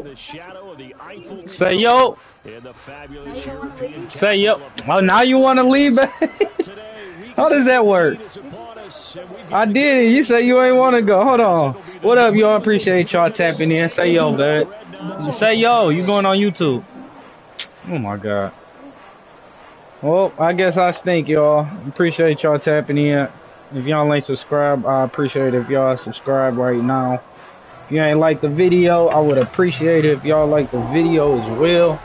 the shadow of the Eiffel Say yo. In the fabulous European Say yo. Oh, now you want to leave? How does that work? I did. You say you ain't want to go. Hold on. What up, y'all? Appreciate y'all tapping in. Say yo, man. Say yo. You going on YouTube? Oh my God. Well, I guess I stink, y'all. Appreciate y'all tapping in. If y'all ain't subscribed, I appreciate it if y'all subscribe right now. If you ain't like the video, I would appreciate it if y'all like the video as well.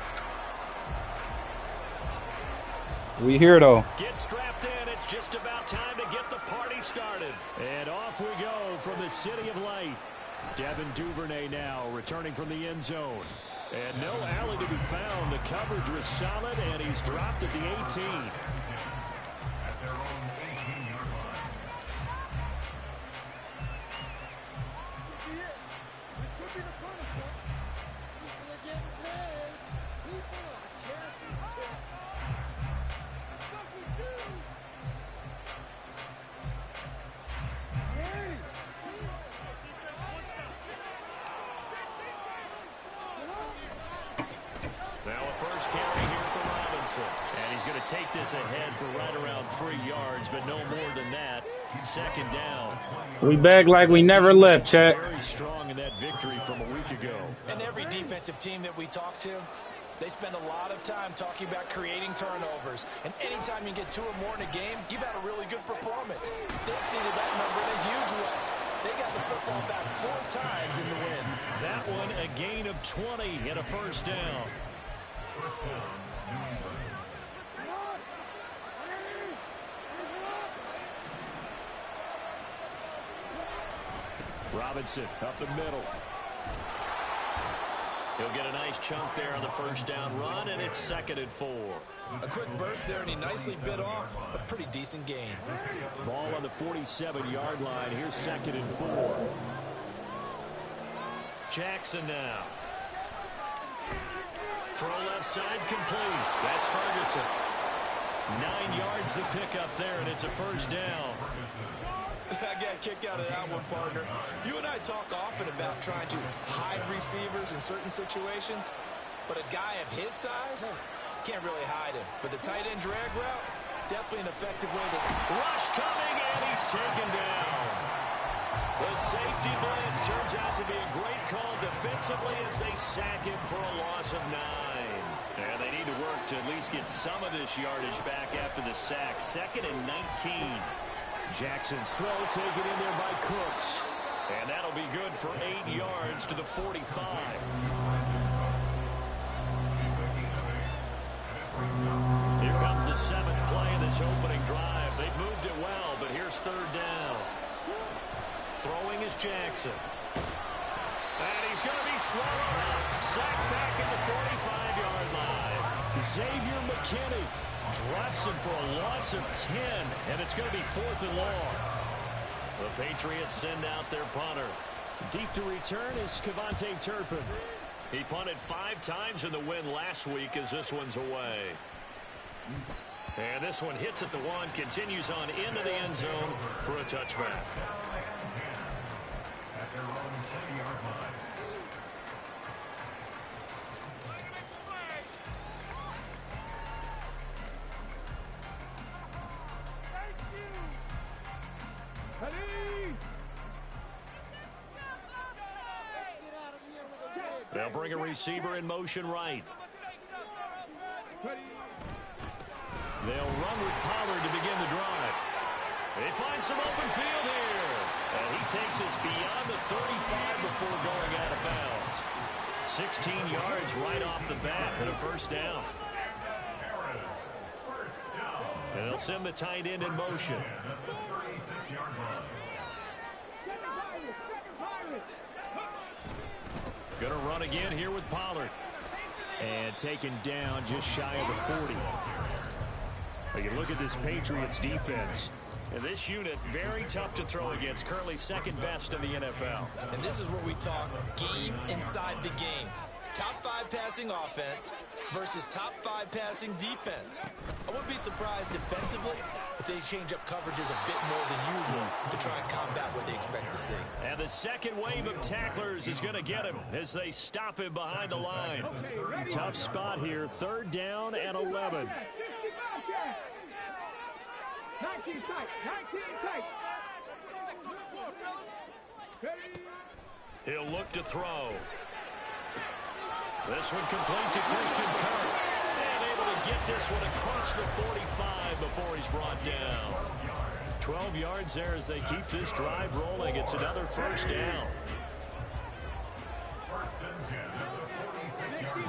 We here though. Get strapped in. It's just about time to get the party started. And off we go from the City of Light. Devin Duvernay now returning from the end zone. And no alley to be found. The coverage was solid, and he's dropped at the 18. And he's going to take this ahead for right around 3 yards, but no more than that. Second down. We back like we never left, chat. Very strong in that victory from a week ago. And every defensive team that we talk to, they spend a lot of time talking about creating turnovers. And anytime you get 2 or more in a game, you've had a really good performance. They exceeded that number in a huge way. They got the football back 4 times in the win. That one a gain of 20 and a first down. Robinson up the middle. He'll get a nice chunk there on the first down run, and it's 2nd and 4. A quick burst there, and he nicely bit off a pretty decent gain. Ball on the 47-yard line. Here's 2nd and 4. Jackson now. Throw left side complete. That's Ferguson. 9 yards to pick up there, and it's a first down. I got a kick out of that one, partner. You and I talk often about trying to hide receivers in certain situations, but a guy of his size can't really hide him. But the tight end drag route, definitely an effective way to... Rush coming, and he's taken down. The safety blitz turns out to be a great call defensively as they sack him for a loss of 9. And they need to work to at least get some of this yardage back after the sack. 2nd and 19. Jackson's throw taken in there by Cooks. And that'll be good for 8 yards to the 45. Here comes the 7th play of this opening drive. They've moved it well, but here's 3rd down. Throwing is Jackson. And he's going to be swallowed up. Sacked back at the 45-yard line. Xavier McKinney drops him for a loss of 10, and it's going to be 4th and long. The Patriots send out their punter. Deep to return is Kevontae Turpin. He punted 5 times in the win last week as this one's away. And this one hits at the 1, continues on into the end zone for a touchback. They'll bring a receiver in motion right. They'll run with Pollard to begin the drive. They find some open field here. And he takes us beyond the 35 before going out of bounds. 16 yards right off the bat and a first down. And they'll send the tight end in motion. Going to run again here with Pollard. And taken down just shy of the 40. Now you look at this Patriots defense. And this unit, very tough to throw against. Currently 2nd best in the NFL. And this is where we talk game inside the game. Top 5 passing offense versus top 5 passing defense. I wouldn't be surprised defensively but they change up coverages a bit more than usual to try and combat what they expect to see. And the second wave of tacklers is going to get him as they stop him behind the line. Tough spot here, 3rd down and 11. 19 tight, 19 tight. He'll look to throw. This one complete to Christian Kirk. And able to get this one across the 45 before he's brought down. 12 yards there as they keep this drive rolling. It's another 1st down.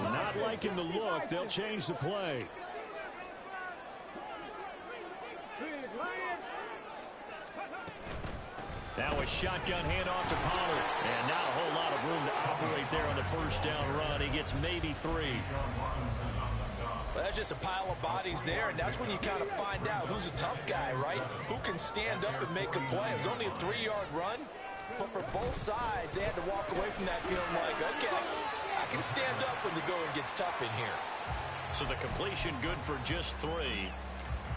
Not liking the look. They'll change the play. Now a shotgun handoff to Pollard. And not a whole lot of room to operate there on the 1st down run. He gets maybe 3. Well, that's just a pile of bodies there, and that's when you kind of find out who's a tough guy, right? Who can stand up and make a play. It was only a 3-yard run, but for both sides, they had to walk away from that feeling like, okay, I can stand up when the going gets tough in here. So the completion good for just 3.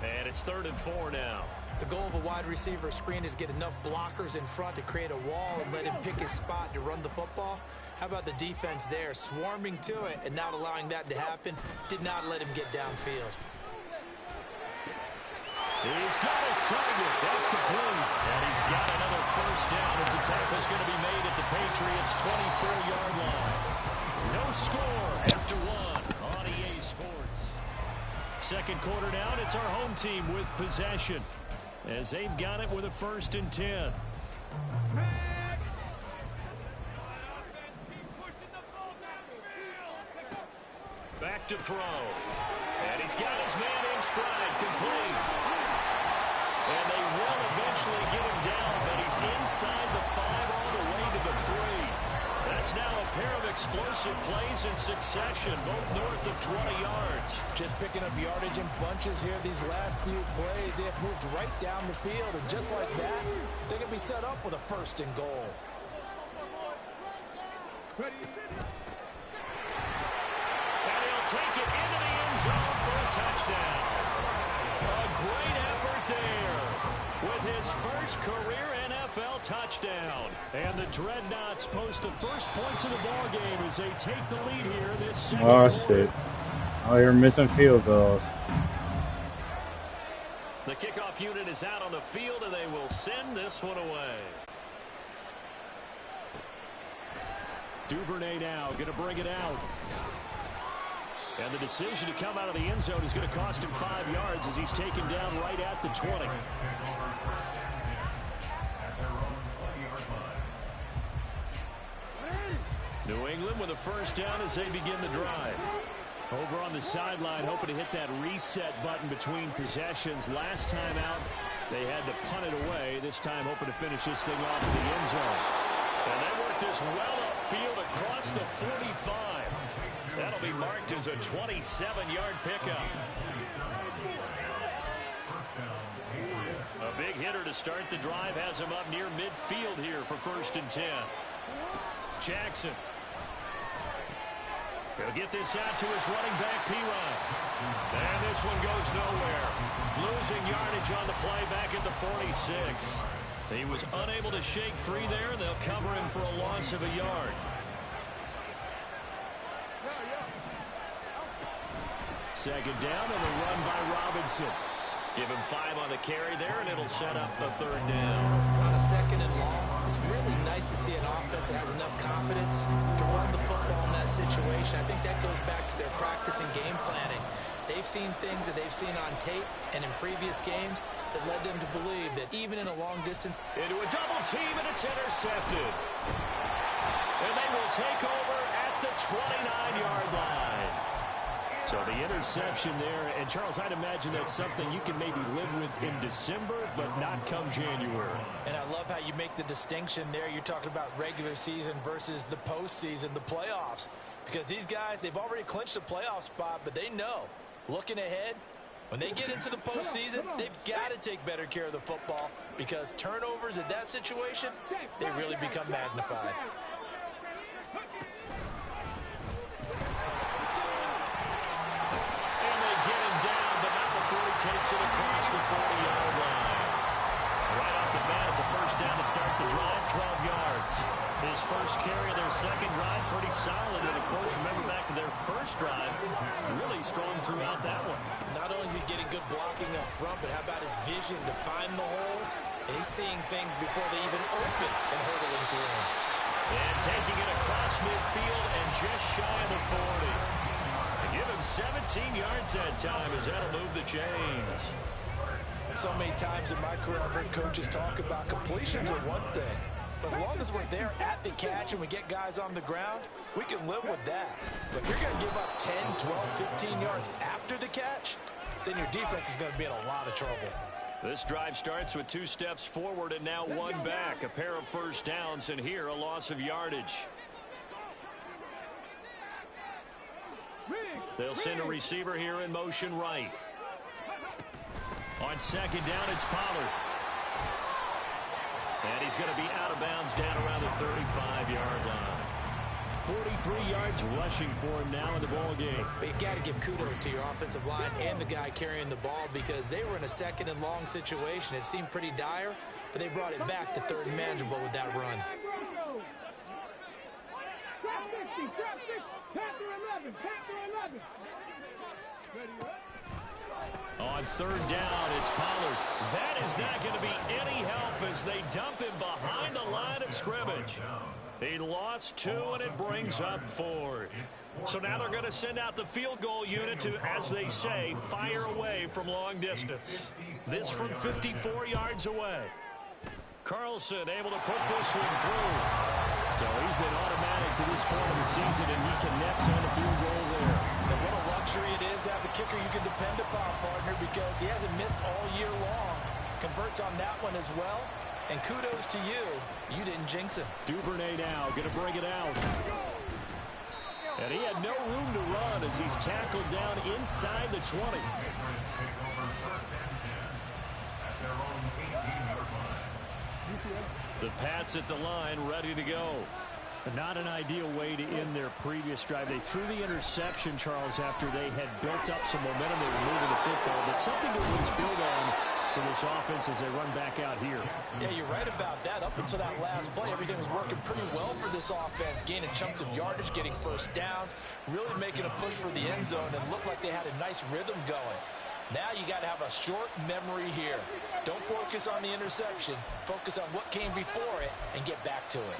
And it's 3rd and 4 now. The goal of a wide receiver screen is get enough blockers in front to create a wall and let him pick his spot to run the football. How about the defense there, swarming to it and not allowing that to happen? Did not let him get downfield. He's got his target. That's complete. And he's got another 1st down as the tackle is going to be made at the Patriots' 24-yard line. No score after 1 on EA Sports. 2nd quarter down. It's our home team with possession as they've got it with a 1st and 10. Back to throw. And he's got his man in stride, complete. And they will eventually get him down, but he's inside the 5 all the way to the 3. That's now a pair of explosive plays in succession, both north of 20 yards. Just picking up yardage in bunches here these last few plays. They have moved right down the field, and just like that, they can be set up with a 1st and goal. Take it into the end zone for a touchdown. A great effort there with his 1st career NFL touchdown. And the Dreadnoughts post the 1st points of the ball game as they take the lead here this 2nd quarter. Shit. Oh, you're missing field goals. The kickoff unit is out on the field, and they will send this one away. Duvernay now going to bring it out. And the decision to come out of the end zone is going to cost him 5 yards as he's taken down right at the 20. New England with a 1st down as they begin the drive. Over on the sideline, hoping to hit that reset button between possessions. Last time out, they had to punt it away. This time, hoping to finish this thing off in the end zone. And they work this well upfield across the 45. That'll be marked as a 27-yard pickup. A big hitter to start the drive has him up near midfield here for 1st and 10. Jackson. He'll get this out to his running back, P-Rod. And this one goes nowhere. Losing yardage on the play back at the 46. He was unable to shake free there. They'll cover him for a loss of a yard. Second down and a run by Robinson. Give him 5 on the carry there, and it'll set up the 3rd down. On a 2nd and long, it's really nice to see an offense that has enough confidence to run the football in that situation. I think that goes back to their practice and game planning. They've seen things that they've seen on tape and in previous games that led them to believe that even in a long distance. Into a double team, and it's intercepted. And they will take over at the 29-yard line. So the interception there, and Charles, I'd imagine that's something you can maybe live with in December, but not come January. And I love how you make the distinction there. You're talking about regular season versus the postseason, the playoffs. Because these guys, they've already clinched a playoff spot, but they know, looking ahead, when they get into the postseason, they've got to take better care of the football because turnovers in that situation, they really become magnified. Takes it across the 40-yard start the drive, 12 yards. His first carry of their second drive, pretty solid. And, of course, remember back to their first drive, really strong throughout that one. Not only is he getting good blocking up front, but how about his vision to find the holes? And he's seeing things before they even open and hurdling through them. And taking it across midfield and just shy of the 40. And give him 17 yards that time as that'll move the chains. So many times in my career, I've heard coaches talk about completions are one thing. But as long as we're there at the catch and we get guys on the ground, we can live with that. But if you're going to give up 10, 12, 15 yards after the catch, then your defense is going to be in a lot of trouble. This drive starts with 2 steps forward and now 1 back. A pair of first downs, and here a loss of yardage. They'll send a receiver here in motion right. On second down, it's Pollard. And he's going to be out of bounds down around the 35-yard line. 43 yards rushing for him now in the ball game. But you got to give kudos to your offensive line and the guy carrying the ball because they were in a second and long situation. It seemed pretty dire, but they brought it back to third and manageable with that run. On third down, it's Pollard. That is not going to be any help as they dump him behind the line of scrimmage. He lost 2, and it brings up 4th. So now they're going to send out the field goal unit to, as they say, fire away from long distance. This from 54 yards away. Carlson able to put this one through. So he's been automatic to this point of the season, and he connects on the field goal there. And what a luxury it is to have a kicker you can depend upon, partner, because he hasn't missed all year long. Converts on that one as well. And kudos to you. You didn't jinx him. Duvernay now going to bring it out. And he had no room to run as he's tackled down inside the 20. The Pats at the line, ready to go. Not an ideal way to end their previous drive. They threw the interception, Charles, after they had built up some momentum. They were moving the football, but something to at least build on for this offense as they run back out here. Yeah, you're right about that. Up until that last play, everything was working pretty well for this offense, gaining chunks of yardage, getting first downs, really making a push for the end zone, and looked like they had a nice rhythm going. Now you got to have a short memory here. Don't focus on the interception. Focus on what came before it and get back to it.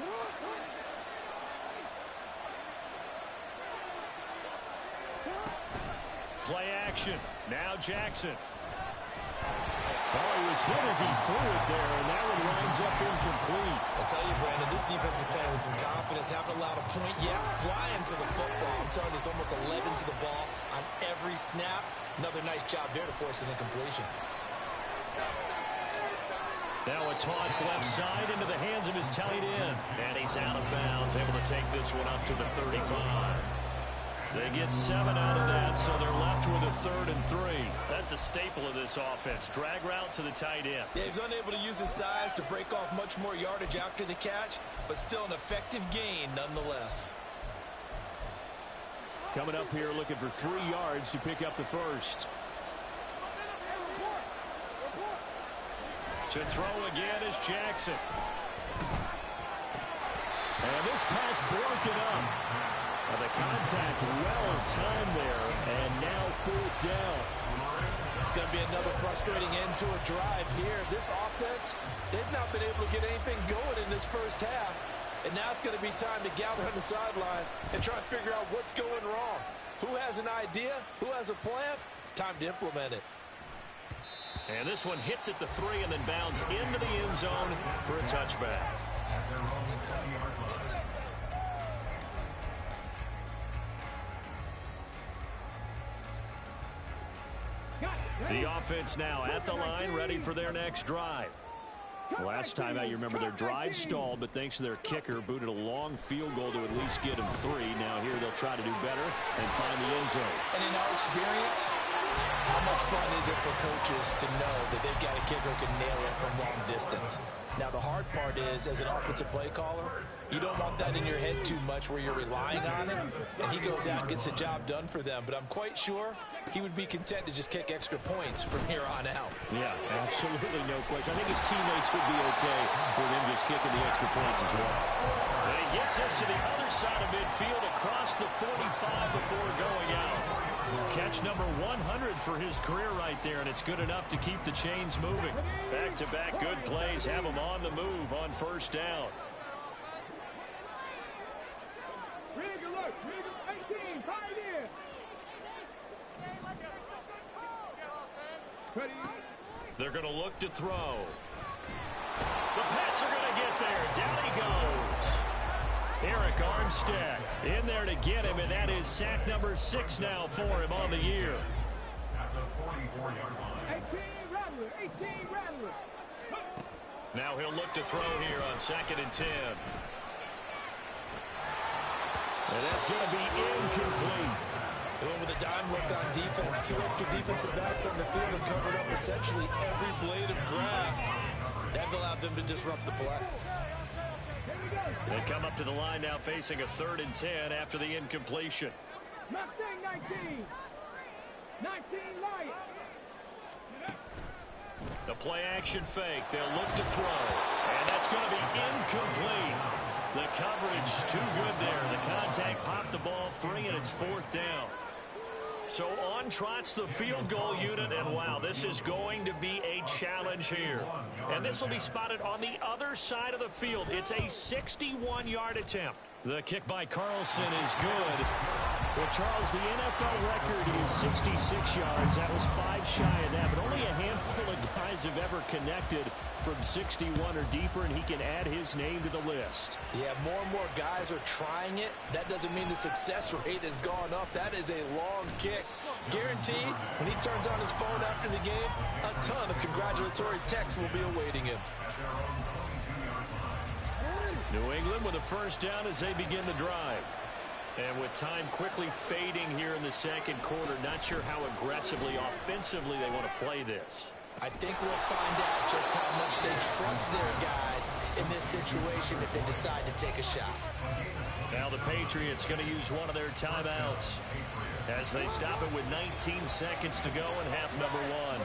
Play action. Now Jackson. Oh, he was hit as he threw it there, and that one winds up incomplete. I'll tell you, Brandon, this defense is playing with some confidence. Haven't allowed a point yet. Flying to the football. I'm telling you, it's almost 11 to the ball on every snap. Another nice job there to force an incompletion. Now a toss left side into the hands of his tight end. And he's out of bounds, able to take this one up to the 35. They get 7 out of that, so they're left with a 3rd and 3. That's a staple of this offense. Drag route to the tight end. Yeah, he's unable to use his size to break off much more yardage after the catch, but still an effective gain nonetheless. Coming up here looking for 3 yards to pick up the first. To throw again is Jackson. And this pass broken up. The contact well timed there, and now 4th down. It's going to be another frustrating end to a drive here. This offense, they've not been able to get anything going in this first half. And now it's going to be time to gather on the sidelines and try and figure out what's going wrong. Who has an idea? Who has a plan? Time to implement it. And this one hits at the 3 and then bounds into the end zone for a touchback. The offense now at the line, ready for their next drive. Last time out, you remember their drive stalled, but thanks to their kicker, booted a long field goal to at least get them 3. Now here they'll try to do better and find the end zone. And in our experience, How much fun is it for coaches to know that they've got a kicker who can nail it from long distance? Now, the hard part is, as an offensive play caller, you don't want that in your head too much where you're relying on him, and he goes out and gets the job done for them. But I'm quite sure he would be content to just kick extra points from here on out. Yeah, absolutely no question. I think his teammates would be okay with him just kicking the extra points as well. And he gets us to the other side of midfield across the 45 before going out. Catch number 100 for his career right there, and it's good enough to keep the chains moving. Back-to-back good plays have him on the move on first down. They're going to look to throw. The Pats are going to get there. Down he goes. Eric Armstead in there to get him, and that is sack number 6 now for him on the year. 18 Rattler. Now he'll look to throw here on 2nd and 10. And that's going to be incomplete. Going with a dime look on defense. 2 extra defensive backs on the field and covered up essentially every blade of grass. That allowed them to disrupt the play. They come up to the line now facing a 3rd and 10 after the incompletion. Mustang 19 light. The play action fake. They'll look to throw. And that's going to be incomplete. The coverage too good there. The contact popped the ball free, and it's 4th down. So on trots the field goal unit, and wow, this is going to be a challenge here. And this will be spotted on the other side of the field. It's a 61-yard attempt. The kick by Carlson is good. Well, Charles, the NFL record is 66 yards. That was 5 shy of that, but only a handful of guys have ever connected from 61 or deeper, and he can add his name to the list. Yeah, more and more guys are trying it. That doesn't mean the success rate has gone up. That is a long kick. Guaranteed, when he turns on his phone after the game, a ton of congratulatory texts will be awaiting him. New England with a first down as they begin the drive. And with time quickly fading here in the 2nd quarter, not sure how aggressively, offensively they want to play this. I think we'll find out just how much they trust their guys in this situation if they decide to take a shot. Now the Patriots going to use one of their timeouts as they stop it with 19 seconds to go in half number 1.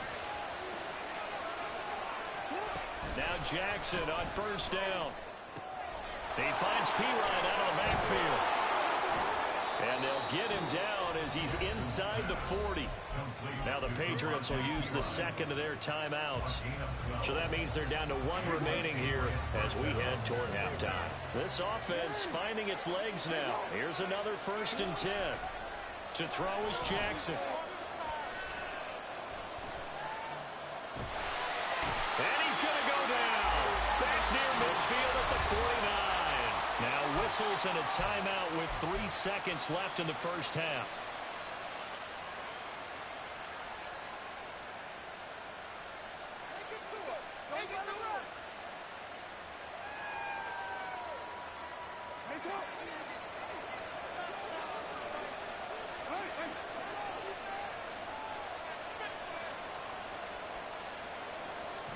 Now Jackson on first down. He finds P. Ryan out of the backfield. And they'll get him down as he's inside the 40. Now the Patriots will use the 2nd of their timeouts. So that means they're down to 1 remaining here as we head toward halftime. This offense finding its legs now. Here's another 1st and 10. To throw is Jackson. And he's going to go down. Back near midfield at the 49. Now whistles and a timeout with 3 seconds left in the first half.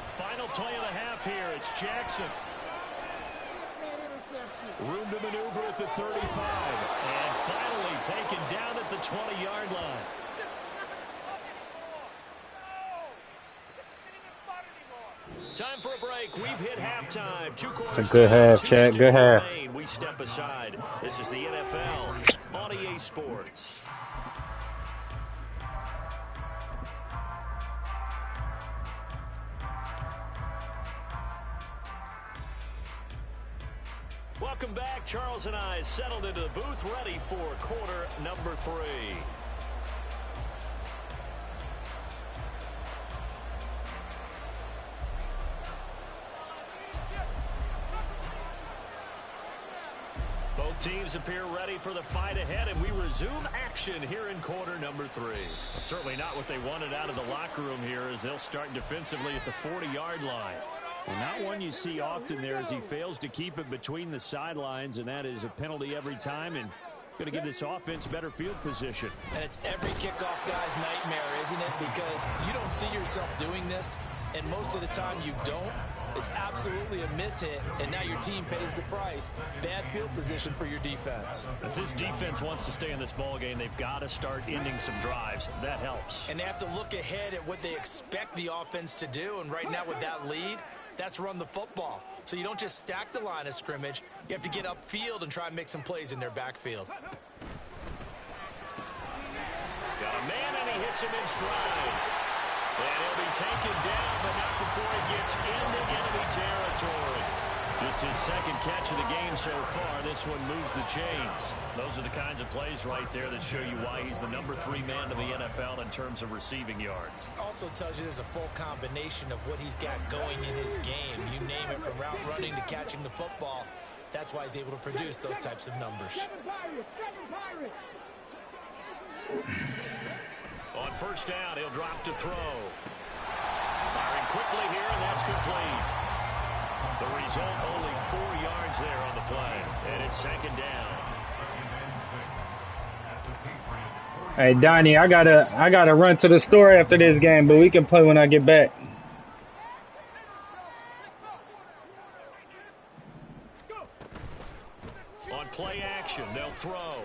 Final play of the half here. It's Jackson. Room to maneuver at the 35. And finally taken down at the 20-yard line. Time for a break. We've hit halftime. 2 quarters. It's a good half, Chad. Good half. We step aside. This is the NFL on EA Sports. Welcome back. Charles and I settled into the booth, ready for quarter number 3. Both teams appear ready for the fight ahead, and we resume action here in quarter number 3. Well, certainly not what they wanted out of the locker room here as they'll start defensively at the 40-yard line. Well, not one you see often there as he fails to keep it between the sidelines, and that is a penalty every time. And Going to give this offense better field position. And it's every kickoff guy's nightmare, isn't it? Because you don't see yourself doing this, and most of the time you don't. It's absolutely a mishit, and now your team pays the price. Bad field position for your defense. If this defense wants to stay in this ball game, they've got to start ending some drives. That helps. And they have to look ahead at what they expect the offense to do, and right now with that lead, that's run the football. So you don't just stack the line of scrimmage. You have to get upfield and try and make some plays in their backfield. Got a man, and he hits him in stride. And he'll be taken down, but not before he gets into enemy territory. Just his second catch of the game so far. This one moves the chains. Those are the kinds of plays right there that show you why he's the #3 man in the NFL in terms of receiving yards. Also tells you there's a full combination of what he's got going in his game. You name it, from route running to catching the football. That's why he's able to produce those types of numbers. On first down, he'll drop to throw. Firing quickly here, and that's complete. The result, only 4 yards there on the play. And it's second down. Hey, Donnie, I gotta run to the store after this game, but we can play when I get back. On play action, they'll throw.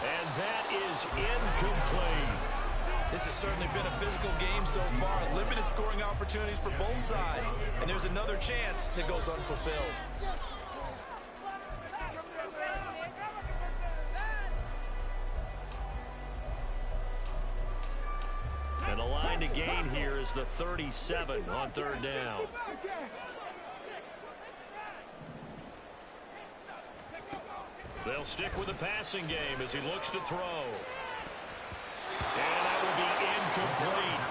And that is incomplete. This has certainly been a physical game so far. Limited scoring opportunities for both sides. And there's another chance that goes unfulfilled. And the line to gain here is the 37 on third down. They'll stick with the passing game as he looks to throw. And that will be incomplete.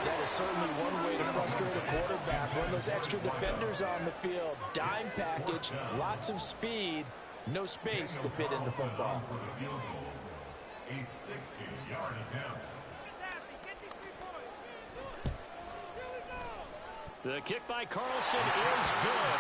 That is certainly one way to frustrate a quarterback. Run those extra defenders on the field. Dime package, lots of speed, no space to fit into football. A 60-yard attempt. The kick by Carlson is good.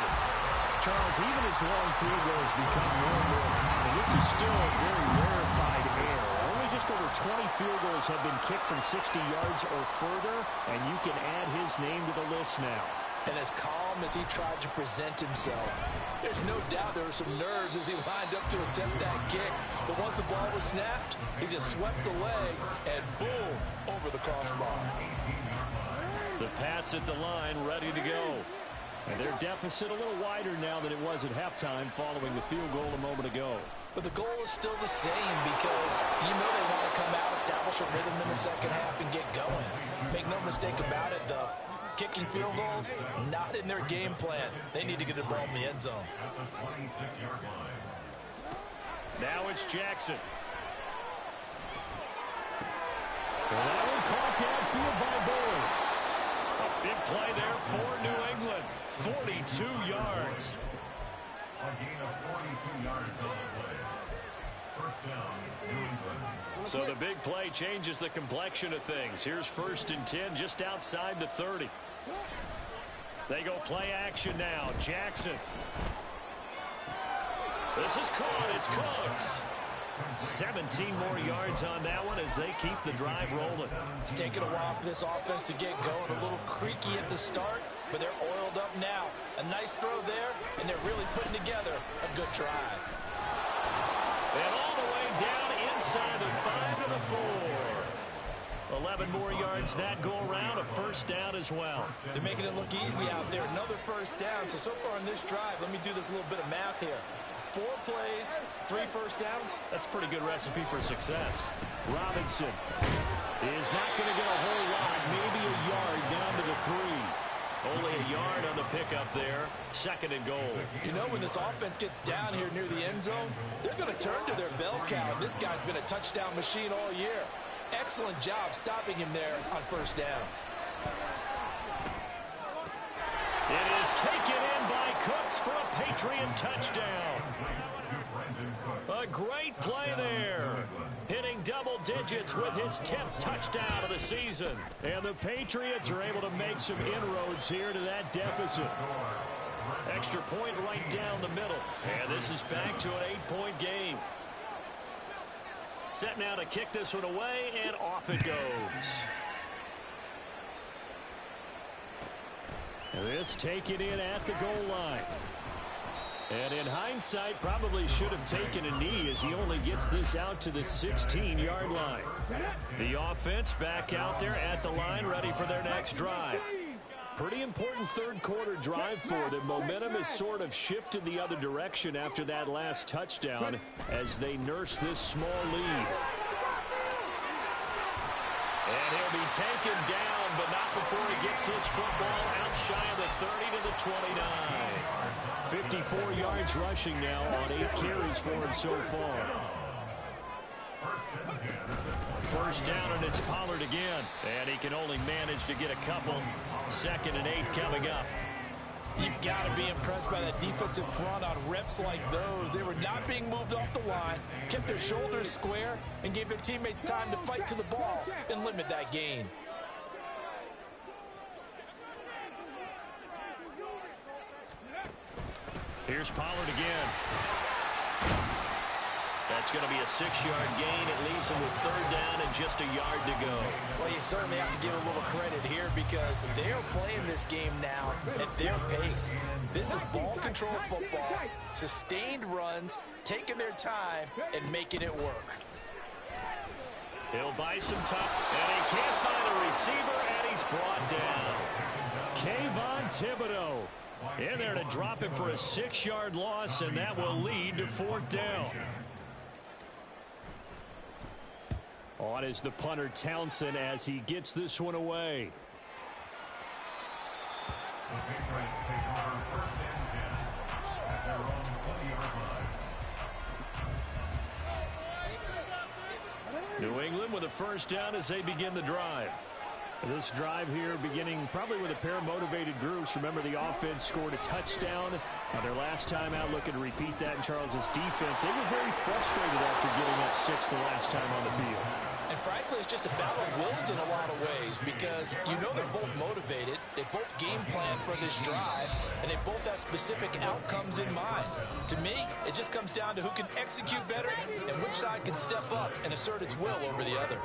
Charles, even as long field goals become more and more common, this is still a very rarefied air. Only just over 20 field goals have been kicked from 60 yards or further, and you can add his name to the list now. And as calm as he tried to present himself, there's no doubt there were some nerves as he lined up to attempt that kick. But once the ball was snapped, he just swept the leg and boom, over the crossbar. The Pats at the line, ready to go. And their deficit a little wider now than it was at halftime following the field goal a moment ago. But the goal is still the same because you know they want to come out, establish a rhythm in the second half, and get going. Make no mistake about it, though. Kicking field goals, not in their game plan. They need to get the ball in the end zone. Now it's Jackson. And that one caught downfield by Boyd. A big play there for New England. 42 yards. A gain of 42 yards on the play. First down, New England. So the big play changes the complexion of things. Here's 1st and 10 just outside the 30. They go play action now. Jackson. This is caught. It's Cooks. 17 more yards on that one as they keep the drive rolling. It's taken a while for this offense to get going. A little creaky at the start, but they're oiled up now. A nice throw there, and they're really putting together a good drive. And all the way down inside the 5 and the 4. 11 more yards that go around, a first down as well. They're making it look easy out there. Another first down. So far in this drive, let me do this little bit of math here. 4 plays, 3 first downs. That's a pretty good recipe for success. Robinson is not going to get a whole lot, maybe a yard down to the 3. Only a yard on the pickup there. 2nd and goal. You know, when this offense gets down here near the end zone, they're going to turn to their bell cow. This guy's been a touchdown machine all year. Excellent job stopping him there on first down. It is taken in by Cooks for a Patriot touchdown. A great play there. Hitting double digits with his 10th touchdown of the season. And the Patriots are able to make some inroads here to that deficit. Extra point right down the middle. And this is back to an 8-point game. Set now to kick this one away, and off it goes. This taken in at the goal line. And in hindsight, probably should have taken a knee as he only gets this out to the 16-yard line. The offense back out there at the line, ready for their next drive. Pretty important third-quarter drive for them. Momentum has sort of shifted the other direction after that last touchdown as they nurse this small lead. And he'll be taken down, but not before he gets his football out shy of the 30 to the 29. 54 yards rushing now on 8 carries for him so far. First down, and it's Pollard again. And he can only manage to get a couple. 2nd and 8 coming up. You've got to be impressed by that defensive front on reps like those. They were not being moved off the line, kept their shoulders square, and gave their teammates time to fight to the ball and limit that gain. Here's Pollard again. That's going to be a 6-yard gain. It leaves them with 3rd down and just a yard to go. Well, you certainly have to give a little credit here because they are playing this game now at their pace. This is ball control football, sustained runs, taking their time, and making it work. He'll buy some time, and he can't find a receiver, and he's brought down. Kayvon Thibodeau in there to drop him for a 6-yard loss, and that will lead to 4th down. On is the punter Townsend as he gets this one away. The Patriots take over 1st and 10 at their own 20-yard line. New England with a 1st down as they begin the drive. This drive here beginning probably with a pair of motivated groups. Remember, the offense scored a touchdown their last time out. Looking to repeat that in Charles's defense. They were very frustrated after giving up 6 the last time on the field. And frankly, it's just a battle of wills in a lot of ways because you know they're both motivated, they both game plan for this drive, and they both have specific outcomes in mind. To me, it just comes down to who can execute better and which side can step up and assert its will over the other.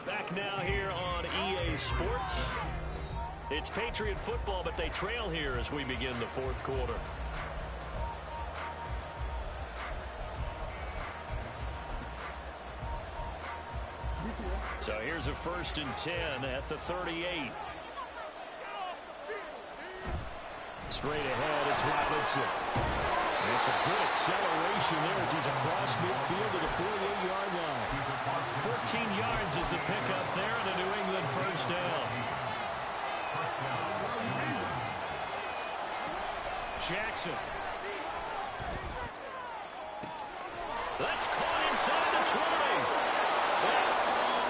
Back now here on EA Sports. It's Patriot football, but they trail here as we begin the 4th quarter. So here's a 1st and 10 at the 38. Straight ahead, it's Robinson. And it's a good acceleration there as he's across midfield to the 48-yard line. 14 yards is the pickup there, and a New England 1st down. Jackson. That's caught inside the 20.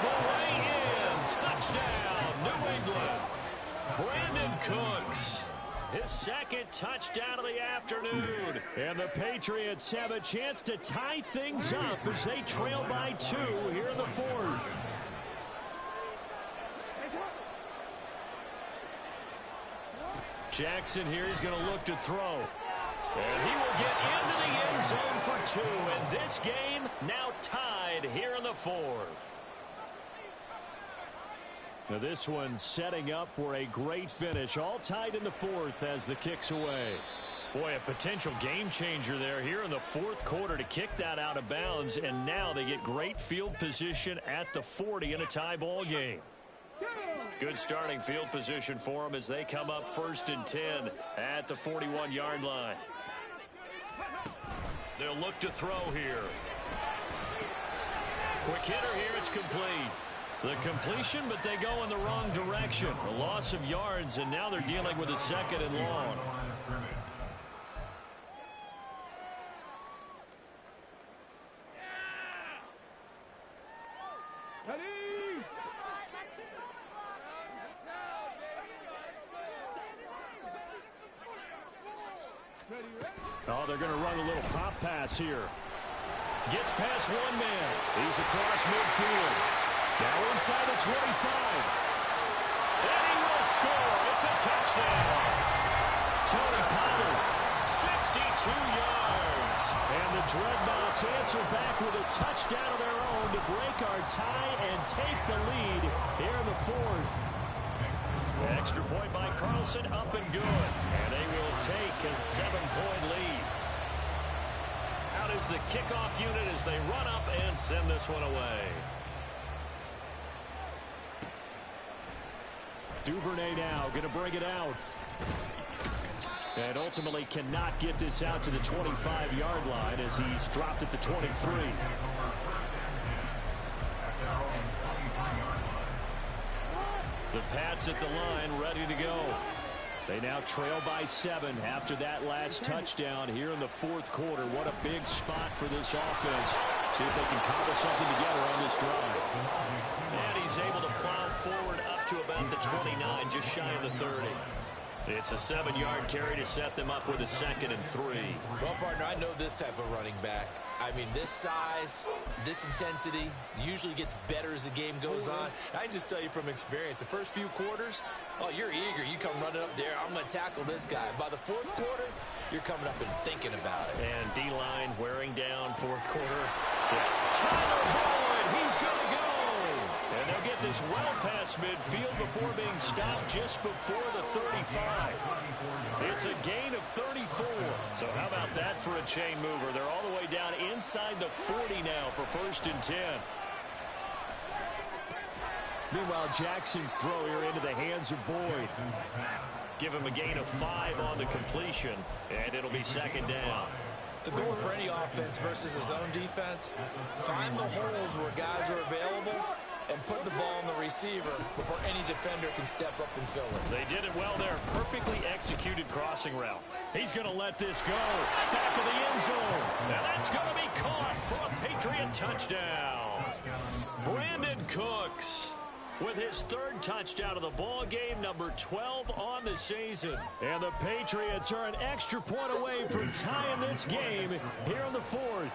The way in. Touchdown, New England. Brandon Cooks. His 2nd touchdown of the afternoon. And the Patriots have a chance to tie things up as they trail by 2 here in the 4th. Jackson here is going to look to throw. And he will get into the end zone for 2. And this game now tied here in the 4th. Now this one setting up for a great finish. All tied in the 4th as the kick's away. Boy, a potential game changer there here in the 4th quarter to kick that out of bounds. And now they get great field position at the 40 in a tie ball game. Good starting field position for them as they come up 1st and 10 at the 41-yard line. They'll look to throw here. Quick hitter here, it's complete. The completion, but they go in the wrong direction. A loss of yards, and now they're dealing with a 2nd and long. Oh, they're going to run a little pop pass here. Gets past one man. He's across midfield. Now inside the 25. And he will score. It's a touchdown. Tony Pollard, 62 yards. And the Dreadnoughts answer back with a touchdown of their own to break our tie and take the lead here in the fourth. Extra point by Carlson, up and good. And they will take a 7-point lead. Out is the kickoff unit as they run up and send this one away. Duvernay now going to bring it out. And ultimately cannot get this out to the 25-yard line as he's dropped at the 23. The Pats at the line, ready to go. They now trail by 7 after that last touchdown here in the fourth quarter. What a big spot for this offense. See if they can cobble something together on this drive. And he's able to plow forward up to about the 29, just shy of the 30. It's a 7-yard carry to set them up with a 2nd and 3. Well, partner, I know this type of running back. I mean, this size, this intensity usually gets better as the game goes on. I can just tell you from experience, the first few quarters, oh, you're eager. You come running up there, I'm going to tackle this guy. By the fourth quarter, you're coming up and thinking about it. And D-line wearing down fourth quarter. Tyler Boyd, he's going to go. And they'll get this well past midfield before being stopped just before the 35. It's a gain of 34. So how about that for a chain mover? They're all the way down inside the 40 now for 1st and 10. Meanwhile, Jackson's throw here into the hands of Boyd. Give him a gain of 5 on the completion, and it'll be 2nd down. The goal for any offense versus his own defense, find the holes where guys are available and put the ball on the receiver before any defender can step up and fill it. They did it well there. Perfectly executed crossing route. He's going to let this go. Back of the end zone. Now that's going to be caught for a Patriot touchdown. Brandon Cooks with his 3rd touchdown of the ball game, number 12 on the season. And the Patriots are an extra point away from tying this game here in the fourth.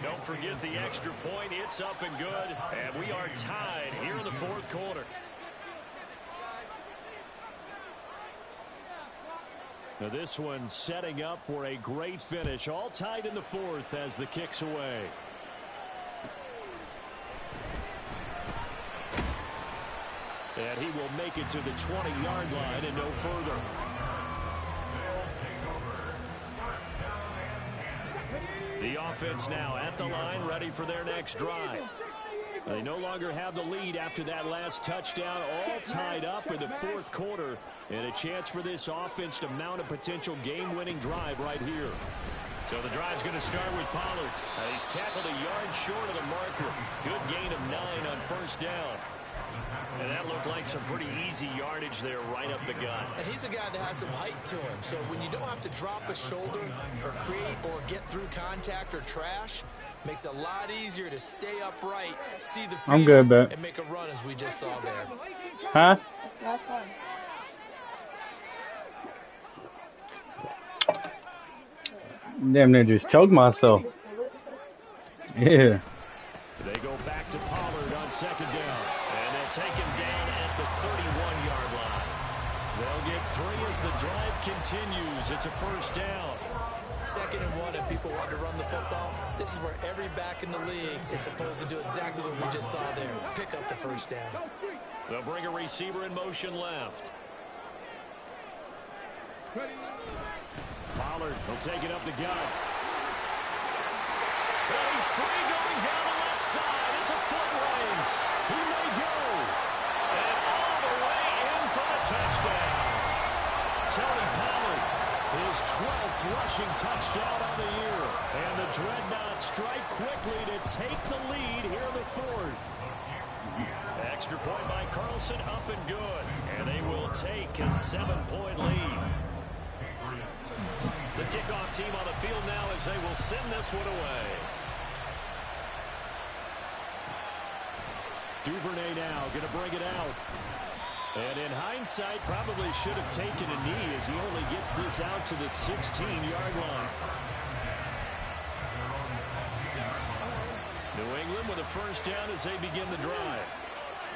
Don't forget the extra point. It's up and good. And we are tied here in the fourth quarter. Now this one setting up for a great finish. All tied in the fourth as the kick's away. And he will make it to the 20-yard line and no further. The offense now at the line, ready for their next drive. They no longer have the lead after that last touchdown, all tied up in the fourth quarter, and a chance for this offense to mount a potential game-winning drive right here. So the drive's going to start with Pollard. He's tackled a yard short of the marker. Good gain of 9 on 1st down. And that looked like some pretty easy yardage there right up the gut. And he's a guy that has some height to him. So when you don't have to drop a shoulder or create or get through contact or trash, makes it a lot easier to stay upright, see the field, I'm good, but and make a run as we just saw there. Huh? Damn near just choked myself. Yeah. They go back to Pollard on 2nd down. And they'll take him down at the 31-yard line. They'll get 3 as the drive continues. It's a 1st down. 2nd and 1, and people want to run the football. This is where every back in the league is supposed to do exactly what we just saw there. Pick up the 1st down. They'll bring a receiver in motion left. Pollard will take it up the gut. Well, he's free going down the left side. It's a foot race. He may go. And all the way in for a touchdown. Tony Pollard, his 12th rushing touchdown on the year. And the Dreadnoughts strike quickly to take the lead here in the fourth. Extra point by Carlson, up and good. And they will take a 7-point lead. The kickoff team on the field now as they will send this one away. Duvernay now going to bring it out. And in hindsight, probably should have taken a knee as he only gets this out to the 16-yard line. New England first down as they begin the drive.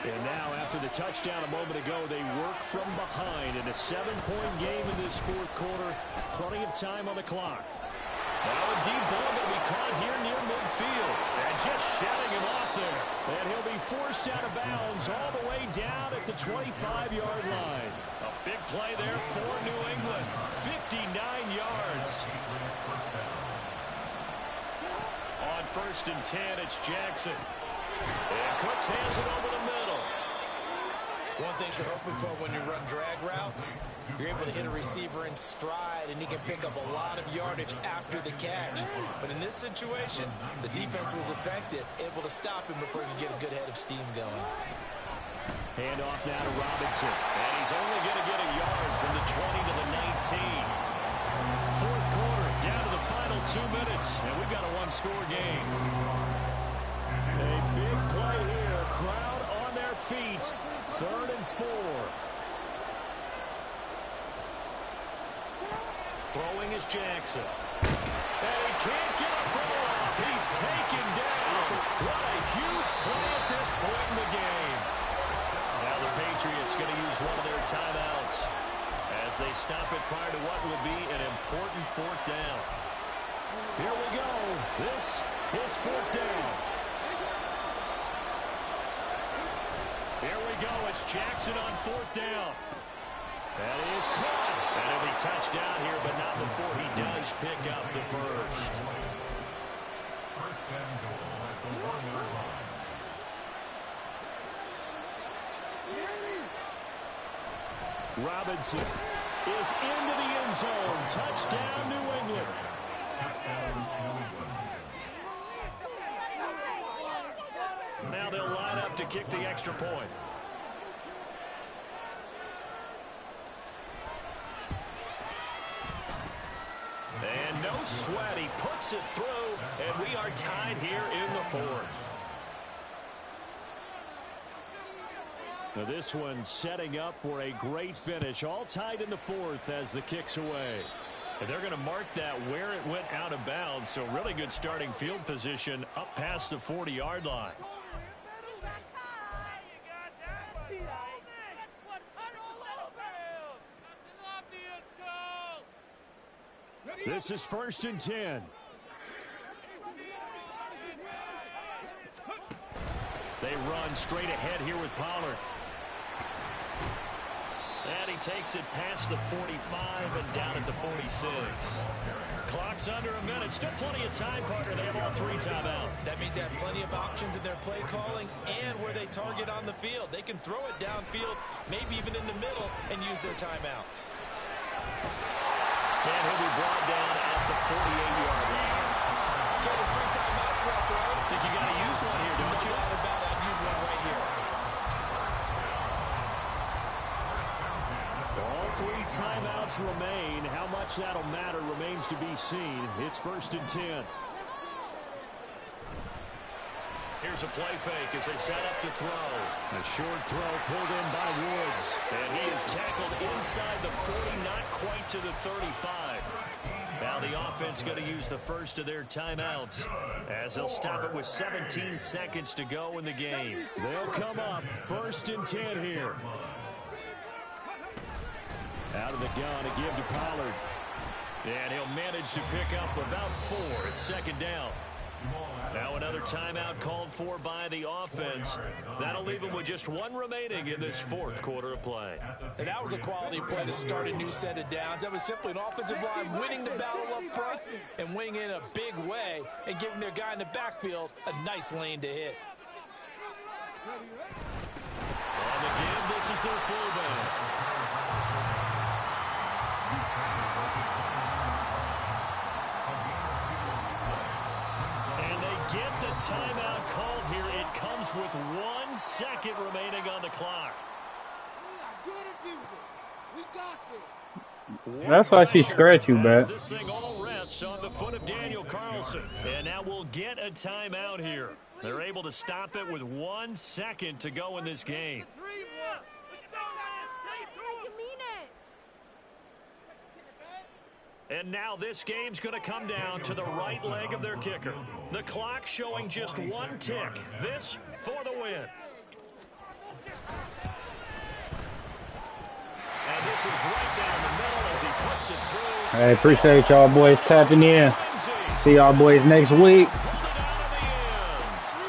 And now, after the touchdown a moment ago, they work from behind in a 7-point game in this fourth quarter. Plenty of time on the clock. Now a deep ball going to be caught here near midfield. And just shutting him off there. And he'll be forced out of bounds all the way down at the 25-yard line. A big play there for New England. 59 yards. On 1st and 10, it's Jackson. And Cooks hands it over the middle. One thing you're hoping for when you run drag routes, you're able to hit a receiver in stride, and he can pick up a lot of yardage after the catch. But in this situation, the defense was effective, able to stop him before he could get a good head of steam going. Hand off now to Robinson. And he's only going to get a yard from the 20 to the 19. Fourth quarter, down to the final 2 minutes, and we've got a one-score game. A big play here. Crowd on their feet. 3rd and 4. Throwing is Jackson. And he can't get a throw off. He's taken down. What a huge play at this point in the game. Now the Patriots going to use one of their timeouts as they stop it prior to what will be an important 4th down. Here we go. This is 4th down. Here we go. It's Jackson on 4th down. That is caught. And he'll be touched down here, but not before he does pick up the first. First and goal at the 1-yard line. Robinson is into the end zone. Touchdown, New England. Now they'll line up to kick the extra point. And no sweat. He puts it through, and we are tied here in the 4th. Now this one setting up for a great finish. All tied in the 4th as the kick's away. And they're going to mark that where it went out of bounds. So really good starting field position up past the 40-yard line. This is 1st and 10. They run straight ahead here with Pollard. And he takes it past the 45 and down at the 46. Clock's under a minute. Still plenty of time, partner. They have all 3 timeouts. That means they have plenty of options in their play calling and where they target on the field. They can throw it downfield, maybe even in the middle, and use their timeouts. And he'll be brought down at the 48-yard line. Okay, there's 3 timeouts left, right? I think you got to use one here, don't you? No doubt about it. I'd use one right here. All 3 timeouts remain. How much that'll matter remains to be seen. It's 1st and 10. Here's a play fake as they set up to throw. A short throw pulled in by Woods. And he is tackled inside the 40, not quite to the 35. Now the offense going to use the first of their timeouts as they'll stop it with 17 seconds to go in the game. They'll come up 1st and 10 here. Out of the gun, a give to Pollard. And he'll manage to pick up about 4. It's 2nd down. Now another timeout called for by the offense. That'll leave them with just 1 remaining in this 4th quarter of play. And that was a quality play to start a new set of downs. That was simply an offensive line winning the battle up front and winning in a big way and giving their guy in the backfield a nice lane to hit. On the give, this is their fullback. Get the timeout called here. It comes with 1 second remaining on the clock. That's why she scratched you, man. This thing all rests on the foot of Daniel Carlson. And now we'll get a timeout here. They're able to stop it with 1 second to go in this game. And now this game's going to come down to the right leg of their kicker. The clock showing just one tick. This for the win. And this is right down the middle as he puts it through. Hey, appreciate y'all boys tapping in. See y'all boys next week.